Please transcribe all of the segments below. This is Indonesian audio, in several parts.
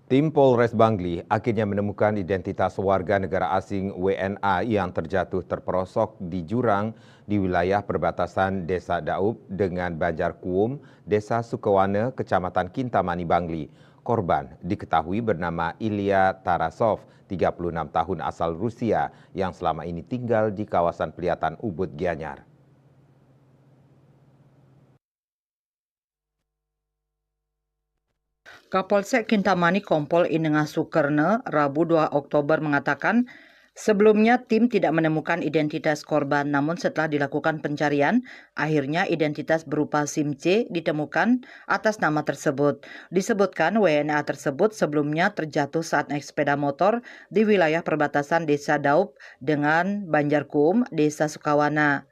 Tim Polres Bangli akhirnya menemukan identitas warga negara asing WNA yang terjatuh terperosok di jurang di wilayah perbatasan Desa Daub dengan Banjarkuum, Desa Sukewana, Kecamatan Kintamani, Bangli. Korban diketahui bernama Ilya Tarasov, 36 tahun asal Rusia, yang selama ini tinggal di kawasan Peliatan Ubud, Gianyar. Kapolsek Kintamani Kompol Inengah Sukerne, Rabu 2 Oktober mengatakan, sebelumnya tim tidak menemukan identitas korban, namun setelah dilakukan pencarian, akhirnya identitas berupa SIM C ditemukan atas nama tersebut. Disebutkan WNA tersebut sebelumnya terjatuh saat naik sepeda motor di wilayah perbatasan Desa Daub dengan Banjarkuum, Desa Sukawana.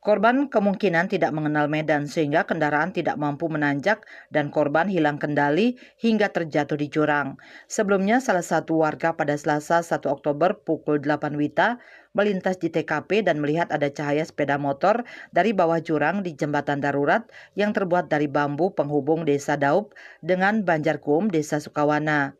Korban kemungkinan tidak mengenal medan sehingga kendaraan tidak mampu menanjak dan korban hilang kendali hingga terjatuh di jurang. Sebelumnya salah satu warga pada Selasa 1 Oktober pukul 8 WITA melintas di TKP dan melihat ada cahaya sepeda motor dari bawah jurang di jembatan darurat yang terbuat dari bambu penghubung Desa Daub dengan Banjarkuum, Desa Sukawana.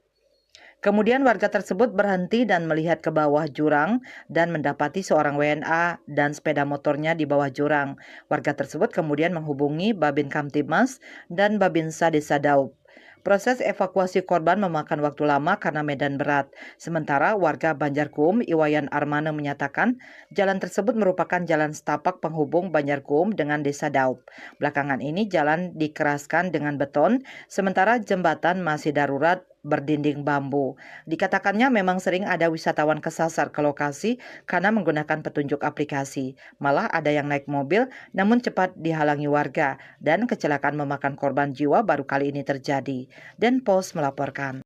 Kemudian warga tersebut berhenti dan melihat ke bawah jurang dan mendapati seorang WNA dan sepeda motornya di bawah jurang. Warga tersebut kemudian menghubungi Babin Kamtibmas dan Babinsa Desa Daub. Proses evakuasi korban memakan waktu lama karena medan berat. Sementara warga Banjarkuum, Iwayan Armane menyatakan jalan tersebut merupakan jalan setapak penghubung Banjarkuum dengan Desa Daub. Belakangan ini jalan dikeraskan dengan beton, sementara jembatan masih darurat berdinding bambu. Dikatakannya memang sering ada wisatawan kesasar ke lokasi karena menggunakan petunjuk aplikasi. Malah ada yang naik mobil namun cepat dihalangi warga dan kecelakaan memakan korban jiwa baru kali ini terjadi. Denpos melaporkan.